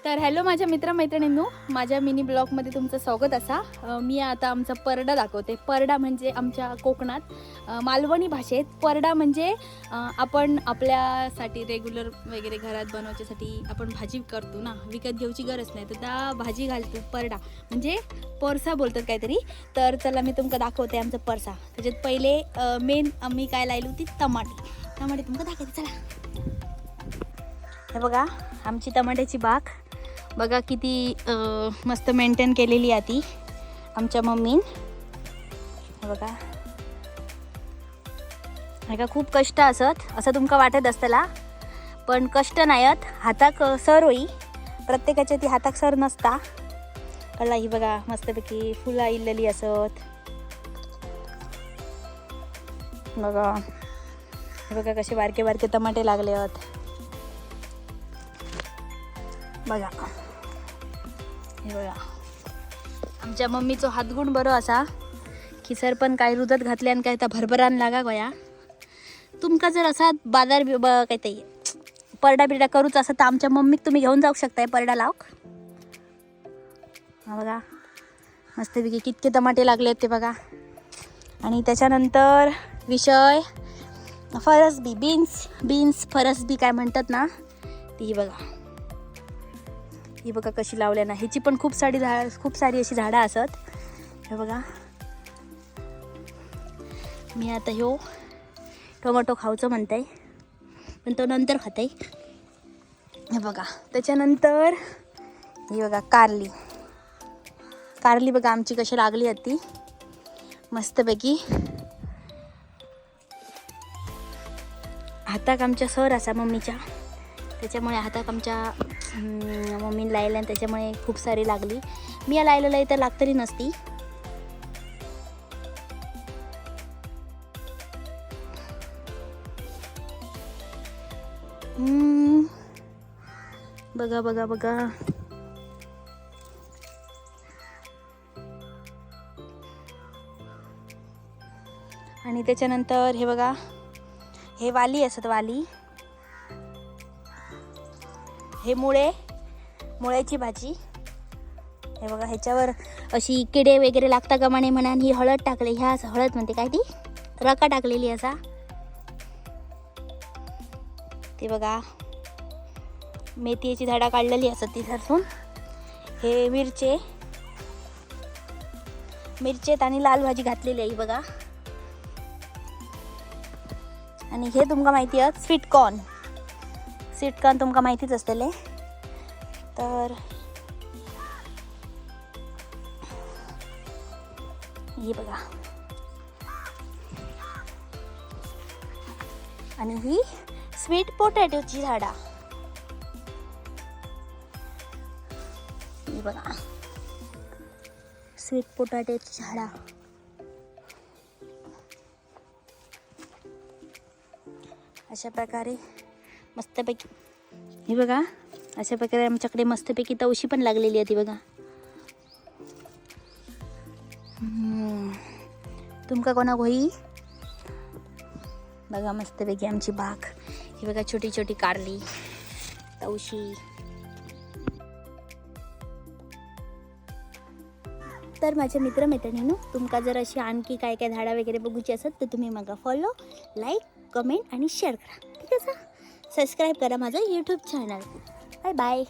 तर हॅलो माझ्या मित्रमैत्रिणींनो, माझ्या मिनी ब्लॉगमध्ये तुमचं स्वागत असा. मी आता आमचा परडा दाखवते. परडा म्हणजे आमच्या कोकणात मालवणी भाषेत परडा म्हणजे आपण आपल्यासाठी रेग्युलर वगैरे घरात बनवण्यासाठी आपण भाजी करतो ना, विकत घेऊची गरज नाही, तर त्या भाजी घालतो. परडा म्हणजे परसा बोलतात काहीतरी. तर चला मी तुमका दाखवते आमचा परसा. त्याच्यात पहिले मेन आम्ही काय लायली होती, टमाटे तुमका दाखवते. चला हे बघा आमची टमाट्याची बाग बघा किती मस्त मेंटेन केलेली आहे ती आमच्या मम्मीन. बघा हे का खूप कष्ट असत असं तुमका वाटत असतला, पण कष्ट नाहीत. हाताक सर होई, प्रत्येकाच्या ती हाताक सर नसता. कळला? ही बघा मस्तपैकी फुलं इल्लेली असत. बघा हे बघा कसे बारके बारके टमाटे लागले आहेत. बघा हे बघा आमच्या मम्मीचो हातगुण बरो असा की सर पण काय रुदत घातले आणि काय त्या भरभरान लागा गोया. तुमका जर असा बाजार काय ते परडा बिरडा करूच असं तर आमच्या मम्मीक तुम्ही घेऊन जाऊ शकताय परडा लावक. हा बघा मस्तपैकी कितके टमाटे लागले ते बघा. आणि त्याच्यानंतर विषय फरसबी, बीन्स फरसबी काय म्हणतात ना ती बघा. ही बघा कशी लावल्या ना, ह्याची पण खूप सारी अशी झाडं असत. हे बघा मी आता ह्यो टोमॅटो खाऊचं म्हणताय, पण तो नंतर खाताय. हे बघा त्याच्यानंतर ही बघा कारली बघा आमची कशी लागली आहेत ती मस्तपैकी. हाताक आमच्या सर असा मम्मीच्या, त्याच्यामुळे हाताक आमच्या मम्मीने लायला आणि त्याच्यामुळे खूप सारी लागली. मी या लायलेलं तर लागतरी नसती. बघा बघा बघा आणि त्याच्यानंतर हे बघा हे वाली असत. वाली हे मुळ्याची भाजी. हे बघा ह्याच्यावर अशी किडे वगैरे लागता गमाने म्हणून ही हळद टाकली. ह्या हळद म्हणते काय ती रका टाकलेली असा. ती बघा मेथीची झाडं काढलेली असत ती सरसून. हे मिरचेत आणि लाल भाजी घातलेली आहे बघा. आणि हे तुमका माहिती आहे स्वीटकॉर्न तुमका माहितीच असतले. तर ही बघा आणि ही स्वीट पोटॅटोची झाडा. ही बघा स्वीट पोटॅटोची झाडा. अशा प्रकारे मस्तपैकी ही बघा अशा प्रकारे आमच्याकडे मस्तपैकी तवशी पण लागलेली आहे ती बघा. तुमका कोणाक होई बघा मस्तपैकी आमची बाग. ही बघा छोटी छोटी कारली, तवशी. तर माझ्या मित्रमैत्रिणींनो, तुमका जर अशी आणखी काय काय झाडा वगैरे बघूची असत तर तुम्ही मला फॉलो, लाईक, कमेंट आणि शेअर करा. ठीक आहे? सबस्क्राईब करा माझं यूट्यूब चॅनल. Bye bye.